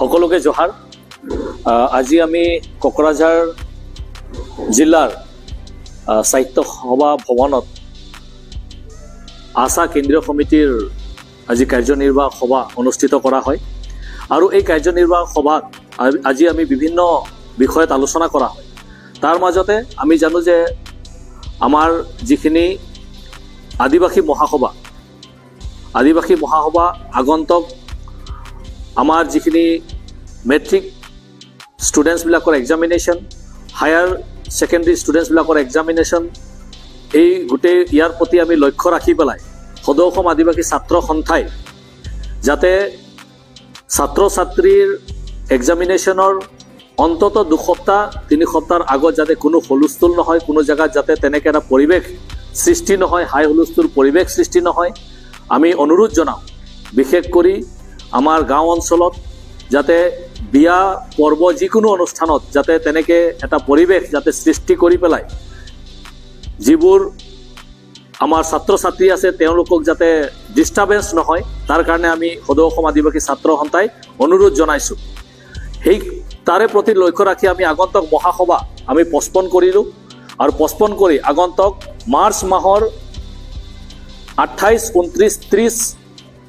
সকলোকে জহাৰ। আজি আমি কোকৰাঝাৰ জিলাৰ সাহিত্য সভা ভৱনত আশা কেন্দ্ৰীয় সমিতিৰ আজি কাৰ্যনিৰ্বাহক সভা অনুষ্ঠিত কৰা হয় আৰু এই কাৰ্যনিৰ্বাহক সভাত আজি আমি বিভিন্ন বিষয়ত আলোচনা কৰা হয়। তাৰ মাজতে আমি জানো যে আমাৰ যিখিনি আদিবাসী মহাসভা আগন্তক আমাৰ যিখিনি মেট্ৰিক ষ্টুডেণ্টছবিলাকৰ এক্সামিনেশ্যন, হায়াৰ ছেকেণ্ডেৰী ষ্টুডেণ্টছবিলাকৰ এক্সামিনেশ্যন, এই গোটেই ইয়াৰ প্ৰতি আমি লক্ষ্য ৰাখি পেলাই সদৌ অসম আদিবাসী ছাত্ৰ সন্থাই যাতে ছাত্ৰ ছাত্ৰীৰ এক্সামিনেশ্যনৰ অন্তত 2 সপ্তাহ 3 সপ্তাহৰ আগত যাতে কোনো হুলস্থুল নহয়, কোনো জেগাত যাতে তেনেকৈ এটা পৰিৱেশ সৃষ্টি নহয়, হাই হুলস্থুল পৰিৱেশ সৃষ্টি নহয়, আমি অনুৰোধ জনাওঁ। বিশেষ কৰি আমাৰ গাঁও অঞ্চলত যাতে বিয়া পৰ্ব যিকোনো অনুষ্ঠানত যাতে তেনেকৈ এটা পৰিৱেশ যাতে সৃষ্টি কৰি পেলাই যিবোৰ আমাৰ ছাত্ৰ ছাত্ৰী আছে তেওঁলোকক যাতে ডিষ্টাৰ্বেঞ্চ নহয়, তাৰ কাৰণে আমি সদৌ অসম আদিবাসী ছাত্ৰ সন্থাই অনুৰোধ জনাইছোঁ। সেই তাৰে প্ৰতি লক্ষ্য ৰাখি আমি আগন্তক মহাসভা আমি পষ্টপন কৰিলোঁ আৰু পষ্টপন কৰি আগন্তক মাৰ্চ মাহৰ 28, 29, 30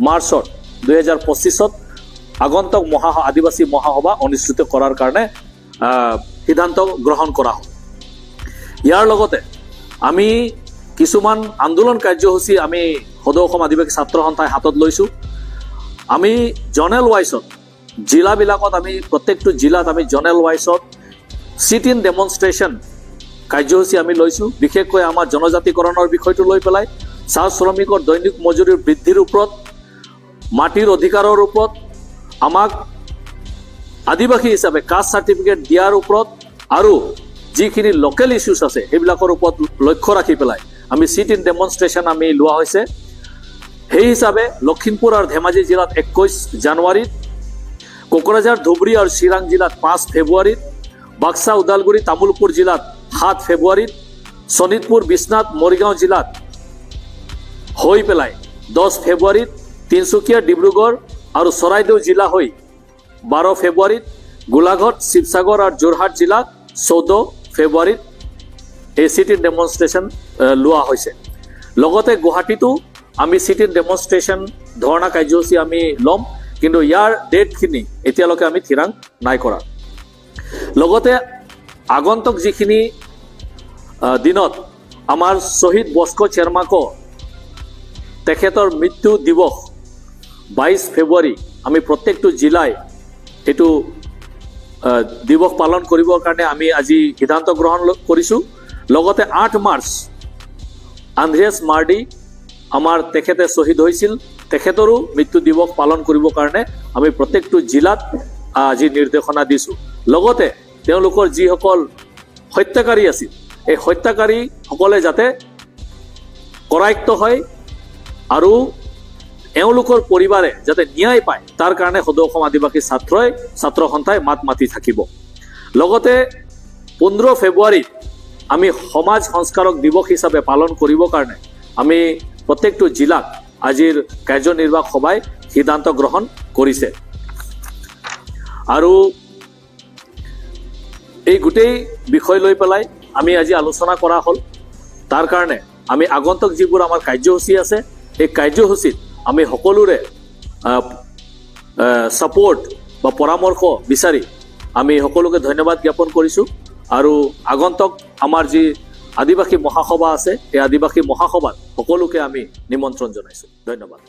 মাৰ্চত 2025 আগন্তক আদিবাসী মহাসভা অনুষ্ঠিত কৰাৰ কাৰণে সিদ্ধান্ত গ্ৰহণ কৰা হ'ল। ইয়াৰ লগতে আমি কিছুমান আন্দোলন কাৰ্যসূচী আমি সদৌ অসম আদিবাসী ছাত্ৰ সন্থাই হাতত লৈছোঁ। আমি জনেল ৱাইজত জিলাবিলাকত আমি প্ৰত্যেকটো জিলাত আমি জনেল ৱাইজত চিট ইন ডেমনষ্ট্ৰেশ্যন কাৰ্যসূচী আমি লৈছোঁ। বিশেষকৈ আমাৰ জনজাতিকৰণৰ বিষয়টো লৈ পেলাই চাহ শ্ৰমিকৰ দৈনিক মজুৰিৰ বৃদ্ধিৰ ওপৰত, মাটিৰ অধিকাৰৰ ওপৰত, আমাক আদিবাসী হিচাপে কাষ্ট চাৰ্টিফিকেট দিয়াৰ ওপৰত আৰু যিখিনি লোকেল ইছ্যুজ আছে সেইবিলাকৰ ওপৰত লক্ষ্য ৰাখি পেলাই আমি চিট ইন ডেমনষ্ট্ৰেশ্যন আমি লোৱা হৈছে। সেই হিচাপে লখিমপুৰ আৰু ধেমাজি জিলাত 21 জানুৱাৰীত, কোকৰাঝাৰ, ধুবুৰী আৰু চিৰাং জিলাত 5 ফেব্ৰুৱাৰীত, বাক্সা, ওদালগুৰি, তামুলপুৰ জিলাত 7 ফেব্ৰুৱাৰীত, শোণিতপুৰ, বিশ্বনাথ, মৰিগাঁও জিলাত হৈ পেলাই 10 ফেব্ৰুৱাৰীত, তিনিচুকীয়া, ডিব্ৰুগড় আৰু চৰাইদেউ জিলা হৈ 12 ফেব্ৰুৱাৰীত, গোলাঘাট, শিৱসাগৰ আৰু যোৰহাট জিলাত 14 ফেব্ৰুৱাৰীত এই চিট ইন ডেমনষ্ট্ৰেশ্যন লোৱা হৈছে। লগতে গুৱাহাটীতো আমি চিট ইন ডেমনষ্ট্ৰেশ্যন ধৰ্ণা কাৰ্যসূচী আমি ল'ম, কিন্তু ইয়াৰ ডেটখিনি এতিয়ালৈকে আমি থিৰাং নাই কৰা। লগতে আগন্তক যিখিনি দিনত আমাৰ শ্বহীদ বস্কো চেৰমাকো তেখেতৰ মৃত্যু দিৱস 22 ফেব্ৰুৱাৰী আমি প্ৰত্যেকটো জিলাই এইটো দিৱস পালন কৰিবৰ কাৰণে আমি আজি সিদ্ধান্ত গ্ৰহণ কৰিছোঁ। লগতে 8 মাৰ্চ আন্দ্ৰেছ মাৰ্ডি আমাৰ তেখেতে শ্বহীদ হৈছিল, তেখেতৰো মৃত্যু দিৱস পালন কৰিবৰ কাৰণে আমি প্ৰত্যেকটো জিলাত আজি নিৰ্দেশনা দিছোঁ। লগতে তেওঁলোকৰ যিসকল হত্যাকাৰী আছিল এই হত্যাকাৰীসকলে যাতে কৰায়ত্ব হয় আৰু এওঁলোকৰ পৰিবাৰে যাতে ন্যায় পায় তাৰ কাৰণে সদৌ অসম আদিবাসী ছাত্ৰ সন্থাই মাত মাতি থাকিব। লগতে 15 ফেব্ৰুৱাৰীত আমি সমাজ সংস্কাৰক দিৱস হিচাপে পালন কৰিবৰ কাৰণে আমি প্ৰত্যেকটো জিলাত আজিৰ কাৰ্যনিৰ্বাহক সভাই সিদ্ধান্ত গ্ৰহণ কৰিছে। আৰু এই গোটেই বিষয় লৈ পেলাই আমি আজি আলোচনা কৰা হ'ল। তাৰ কাৰণে আমি আগন্তক যিবোৰ আমাৰ কাৰ্যসূচী আছে এই কাৰ্যসূচীত আমি সকলোৰে ছাপোৰ্ট বা পৰামৰ্শ বিচাৰি আমি সকলোকে ধন্যবাদ জ্ঞাপন কৰিছোঁ। আৰু আগন্তক আমাৰ যি আদিবাসী মহাসভা আছে এই আদিবাসী মহাসভাত সকলোকে আমি নিমন্ত্ৰণ জনাইছোঁ। ধন্যবাদ।